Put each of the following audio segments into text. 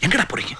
எங்கடா போறீங்க?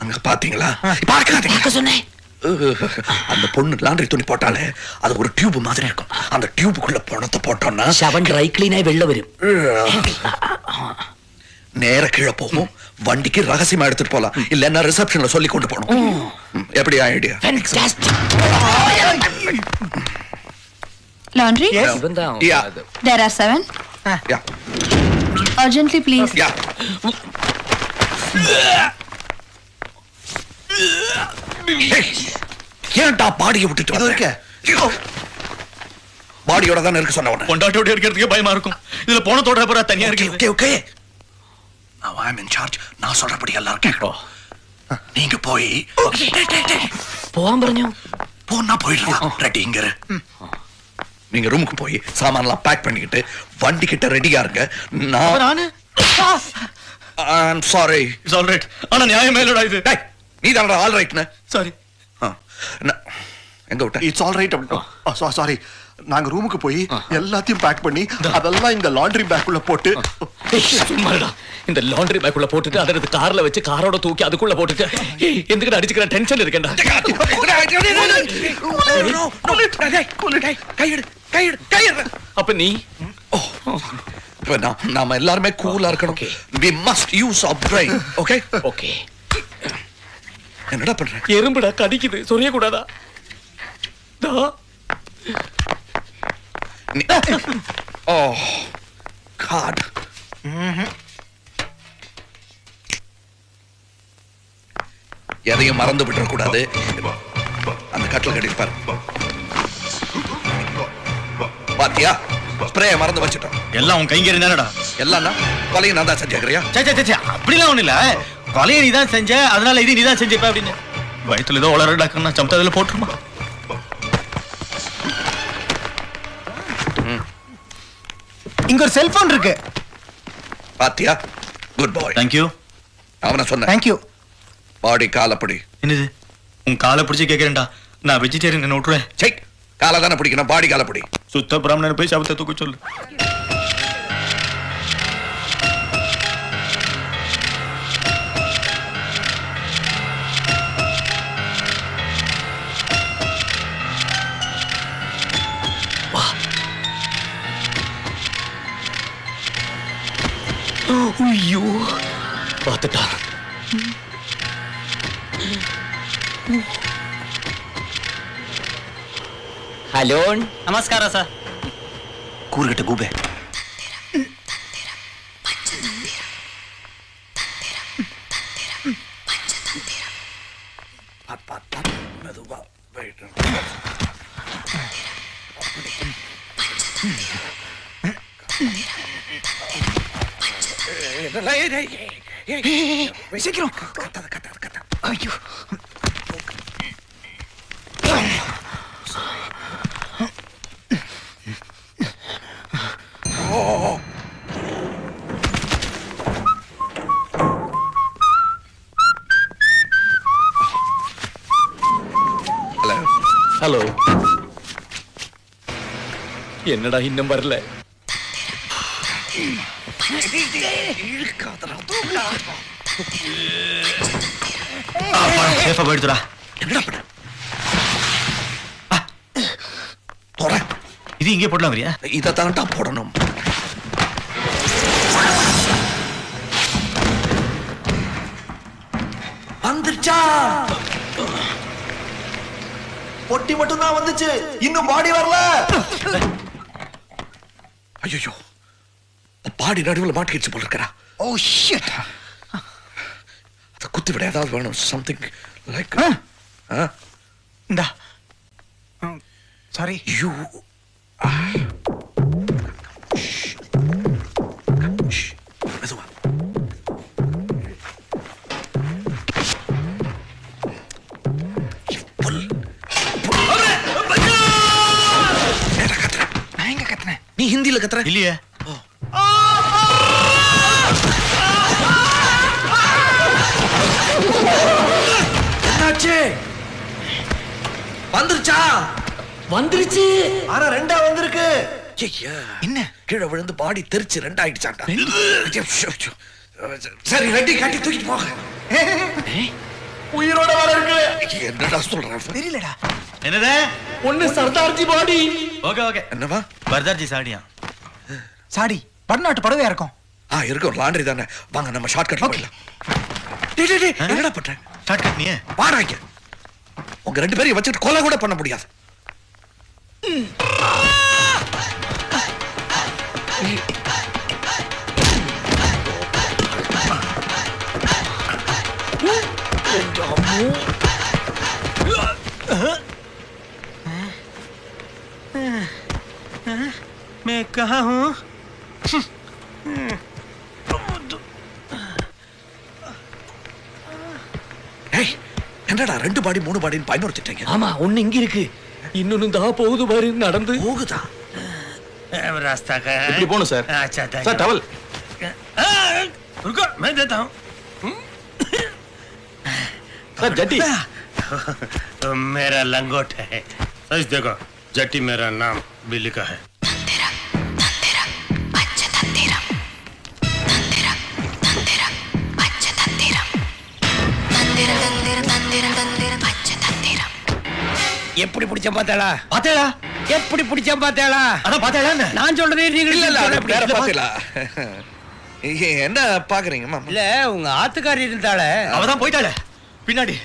அங்க பாத்தீங்களா? பார்க்காதீங்க சொன்னேன். அந்த பொண்ணு லாண்டரி துணி போட்டாலே அது ஒரு டியூப் மாதிரி இருக்கும். அந்த டியூபுக்குள்ள பணத்தை போட்டோம்னா ஷவன் ட்ரை கிளீனாய் வெளில வரும். நேர கீழே போகும். வண்டிக்கு ரகசியமா எடுத்துட்டு போலாம். இல்லன்னா ரிசப்ஷன்ல சொல்லி கொண்டு போகணும். எப்படி idea? Laundry? Yes. Yeah. There are 7. Yeah. Urgently, please. Yeah. ஏன்டா பாடியை விட்டுட்டு வந்த? பாடியோட தானே இருக்க சொன்னவன. பொண்டாட்டியோட இருக்கிறதுக்கு பயமா இருக்கும். இதுல போனதோட அப்புறம் தனியா இருக்கு. Okay okay. Now I am in charge. நான் சொல்றபடி எல்லாரும் கேட்கணும். நீங்க போய் போவான் പറഞ്ഞു. போனா போயிடலாம். ரெடி இங்க இரு. நீங்க ரூமுக்கு போய் சாமான்லாம் பேக் பண்ணிக்கிட்டு வண்டி கிட்ட ரெடியா இருங்க. நான் I'm sorry. It's all right. ஆனா நியாயமே இல்லடா இது. டேய் நீ தானடா ஆல் ரைட்னு. சாரி. எங்க விட்ட? It's all right. சாரி. நாங்க ரூமுக்கு போய் எல்லாத்தையும் பேக் பண்ணி அதெல்லாம் இந்த லாண்டரி பேக்குள்ள போட்டு சும்மாடா. இந்த லாண்டரி பேக்குள்ள போட்டுட்டு அதை எடுத்து கார்ல வச்சு காரோட தூக்கி அதுக்குள்ள போட்டுட்டு எதுக்கு அடிச்சுக்கிற டென்ஷன் இருக்கேன்டா. அப்ப நீ நாம எல்லாருமே கூலா இருக்கணும். We must use our brain. Okay? Okay. என்னடா பண்ற? எறும்புடா கடிக்குது. சொரிய கூடாதா? Oh God. எதையும் மறந்து விட்டுற கூடாது. அந்த கட்டில் கட்டிருப்பாரு. பாத்தியா? ஸ்ப்ரே மறந்து வச்சுட்டோம். எல்லாம் உன் கைங்கறி தானடா. எல்லாம் கொலையை நான் தான் செஞ்சேங்கறியா? அப்படிலாம் ஒண்ணு இல்ல. கொலையை நீ தான் செஞ்ச, அதனால இது நீ தான் செஞ்சப்ப அப்படின்னு வயித்துல ஏதோ உளறடா கண்ணா. சமத்ததுல போட்டுருமா? இங்க ஒரு செல்போன் இருக்கு. பாத்தியா? Good bye. Thank you. அவன சொன்னேன். Thank you. பாடி காலப்படி. என்னது? உன் காலை பிடிச்சு கேக்குறேன்டா. நான் வெஜிடேரியன் என்ன விட்டுறேன். சை காலை தானே பிடிக்கணும். பாடி காலப்படி. சுத்த பிராமணன் போய் சபத்தை தூக்க சொல்லு. ஐயோ பார்த்துட்டா. ഹലോ നമസ്കാരം സാർ. കൂറുകെട്ട ഗൂബേ. சீக்கிரம். ஐயோ ஹலோ. என்னடா இன்னும் வரல? சேஃபா போயிடுறா. என்னடா பண்ண? இது இங்கே போடலாம் வரியா? இதை தான்டா போடணும். வந்துருச்சா? பொட்டி மட்டும் தான் வந்துச்சு. இன்னும் பாடி வரல. ஐயோ பாடி நடுவில் மாட்டிக்கிச்சு போல இருக்கா. Oh shit. அதை குத்தி விட ஏதாவது வேணும். சம்திங் லைக் இந்தா. சாரி. யூ மெதுவா. நான் எங்க கத்துறேன்? நீ ஹிந்தியில கத்துற இல்லையே. என்னாச்சு? வந்துருச்சா? வந்துருச்சு. ஆனா ரெண்டா வந்திருக்கு. ஐயா என்ன கீழே விழுந்து பாடி தெரிச்சு ரெண்டு ஆயிடுச்சாண்டா. சரி ரெட்டி காட்டி தூக்கிட்டு போக. உயிரோட வர இருக்கு. என்னடா சொல்றேன்? தெரியலடா. என்னது ஒண்ணு சர்தார்ஜி பாடி. ஓகே ஓகே என்னவா? பர்தார்ஜி சாடியா சாடி பட்நாட்டு படவையா இருக்கும். இருக்கும் லாண்டரி தானே. வாங்க நம்ம ஷார்ட் கட்ல போயிடலாம். டேய் என்னடா பண்ற? ஷார்ட் கட் நீ வாடாங்க. உங்க ரெண்டு பேரையும் வச்சுட்டு கொலை கூட பண்ண முடியாது. मैं कहाँ हूँ ஏய் என்னடா ரெண்டு பாடி மூணு பாடின்னு பயமுறுத்திட்டீங்க. ஆமா ஒண்ணு இங்க இருக்கு, இன்னொன்னு தான் போகுது பாரு நடந்து. போகுதா? रास्ता का है இப்படி போணும் சார். अच्छा था சார் டவல். रुको मैं देता हूँ சார் ஜட்டி. मेरा लंगोट है सच देखो जट्टी मेरा नाम भी लिखा है எப்படி பிடிச்ச பார்த்தாளா? பாத்தேடா. எப்படி பிடிச்ச பார்த்தாளா? அதான் பாத்தேடா. நான் சொல்றதே நீங்க இல்ல இல்ல அது எப்படி? வேற பாத்தீங்களா? என்ன பாக்குறீங்க மாமா? இல்ல உங்க ஆத்துக்காரி இருந்தால அவதான் போயிட்டாளே பின்னாடி.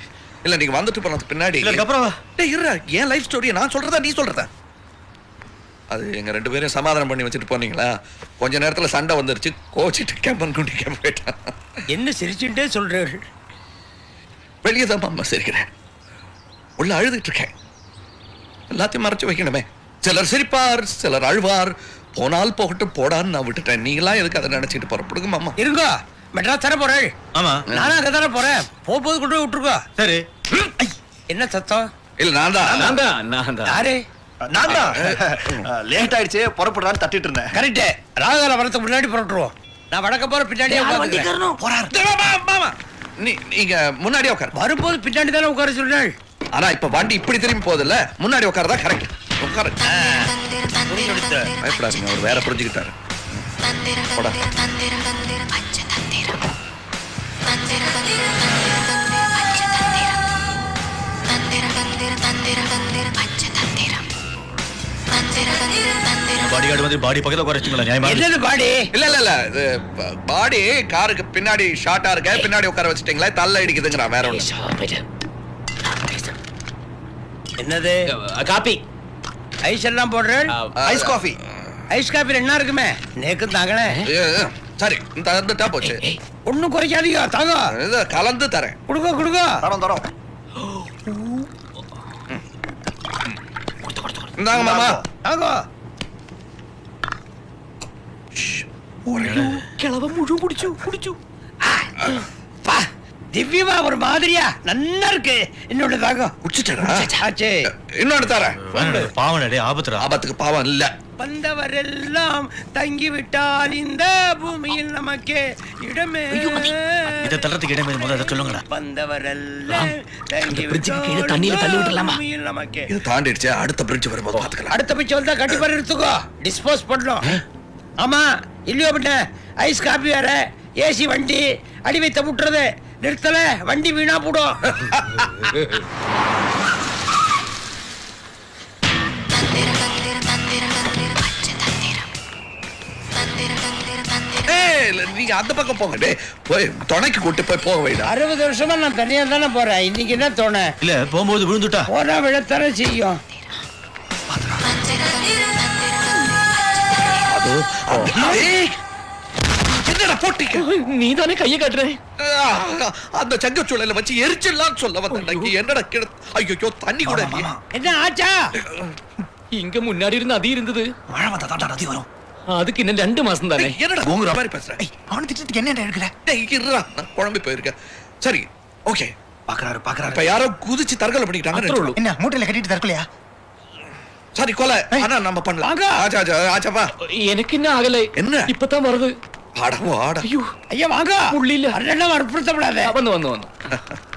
இல்ல நீங்க வந்துட்டு போனதுக்கு பின்னாடி இல்ல அதுக்கப்புறம் டேய் இருடா, என் லைஃப் ஸ்டோரியை நான் சொல்றதா நீ சொல்றதா? அது எங்க ரெண்டு பேரும் சமாதானம் பண்ணி வச்சுட்டு போனீங்களா, கொஞ்ச நேரத்துல சண்டை வந்துருச்சு, கோச்சிட்டு கேம்பன் குண்டி கேம்ப் போயிட்டான். என்ன சிரிச்சுட்டே சொல்றீர்கள்? வெளியே தான் மாமா சிரிக்கிறேன், உள்ள அழுதுட்டு இருக்கேன். எல்லாத்தையும் மறைச்சு வைக்கணுமே. சிலர் சிரிப்பார், சிலர் அழுவார். போனால் போகட்டும் போடான்னு நான் விட்டுட்டேன். நீங்களாம் எதுக்கு அதை நினைச்சிட்டு போறப்படுங்க மாமா? இருங்கோ, மெட்ராஸ் தானே போறேன். ஆமா நானும் அங்க தானே போறேன். போகும்போது கொண்டு போய் விட்டுருக்கோ. சரி என்ன சத்தம்? இல்ல நான் தான் யாரு? நான் தான் லேட் ஆயிடுச்சு புறப்படுறான்னு தட்டிட்டு இருந்தேன். கரெக்ட். ராகுகால வரத்துக்கு முன்னாடி புறட்டுருவோம். நான் வடக்க போற பின்னாடியே உட்காந்துக்கிறேன். போறாரு. மாமா நீங்க முன்னாடியே உட்காரு. வரும்போது பின்னாடி தானே உட்கார சொல்றேன். ஆனா இப்ப வண்டி இப்படி திரும்பி போகுதுல்ல, முன்னாடி உட்காரதா கரெக்ட். உட்காரு. பயப்படாதீங்க, அவர் வேற புரிஞ்சுக்கிட்டாரு. போடா. பாடி கார்டு வந்து பாடி பக்கத்துல குறைச்சிங்களா நியாயமா என்னது பாடி? இல்ல இல்ல இல்ல இது பாடி காருக்கு பின்னாடி ஷார்ட்டா இருக்க, பின்னாடி உட்கார வச்சிட்டீங்களா, தள்ள இடிக்குதுங்கறா, வேற ஒண்ணு. என்னது? காப்பி ஐஸ் எல்லாம் போடுறேன். Ice coffee. ஐஸ் காபி என்ன இருக்குமே நேக்கு தாங்களே. சரி தந்துட்டா போச்சு. ஒண்ணும் குறைக்காதீங்க, தாங்க. இது கலந்து தரேன். குடுங்க குடுங்க. தரோம். இந்தாங்க மாமா. தாங்க. கிளவ முழு குடிச்சு பா, திவ்யமா ஒரு மாதிரியா நல்லா இருக்கு. இன்னொன்னு தாங்க. குடிச்சிட்டா? ஆச்சே. இன்னொன்னு தரேன். பாவனடே ஆபத்துடா ஆபத்துக்கு பாவம் இல்ல. வந்தவரெல்லாம் தங்கிவிட்டால் இந்த பூமியில் நமக்கு இடமே. இதை தள்ளறதுக்கு இடமே முதல்ல சொல்லுங்கடா. வந்தவரெல்லாம் பிரிட்ஜுக்கு கீழே தண்ணியில தள்ளி விட்டுலாமா? பூமியில் நமக்கு. இது தாண்டிடுச்சு, அடுத்த பிரிட்ஜ் வரும்போது பாத்துக்கலாம். அடுத்த பிச்சை வந்தா கண்டிப்பா எடுத்துக்கோ, டிஸ்போஸ் பண்ணலாம். ஆமா இல்லையோ பின்ன ஐஸ் காபி வேற, ஏசி வண்டி, அடி வைத்த முட்டுறது நிறுத்தல, வண்டி வீணா போடும். நீங்க அந்த பக்கம் போங்க. டேய் போய் துணைக்கு கூட்டு போய் போக வைடா. 60 வருஷமா நான் தனியா தானே போறேன். இன்னைக்கு என்ன தோணை? இல்ல போகும்போது விழுந்துட்டா போனா விழத்தானே செய்யும். என்னடா போட்டிக்க? நீ தானே கையை காட்டுற. அந்த சங்கச்சூழல வச்சு எரிச்சல்லாம் சொல்ல வந்தேன். என்னடா கிட, ஐயோ தண்ணி கூட இல்லையா? என்ன ஆச்சா? இங்க முன்னாடி இருந்து அது இருந்தது, மழை வந்தா தாண்டா நதி வரும். அதுக்கு இன்னும் 2 மாசம் தானே. டேய், என்னடா உங்க மாதிரி பேசுற? அவனை திட்டத்துக்கு என்ன எடுக்கிற? டேய் இருடா, நான் குழம்பி போயிருக்கேன். சரி ஓகே. பாக்குறாரு. இப்ப யாரோ குதிச்சு தற்கொலை பண்ணிக்கிட்டாங்க. என்ன மூட்டையில கட்டிட்டு தற்கொலையா? சரி கொலை, ஆனா நம்ம பண்ணலாம். ஆச்சா ஆச்சாப்பா. எனக்கு என்ன ஆகலை. என்ன? இப்பதான் வருது. ஆடா. ஐயோ ஐயா வாங்க. புள்ளி இல்ல. அண்ணா வற்புறுத்தப்படாத. வந்து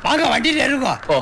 வாங்க வண்டியில இருங்கோ. ஓ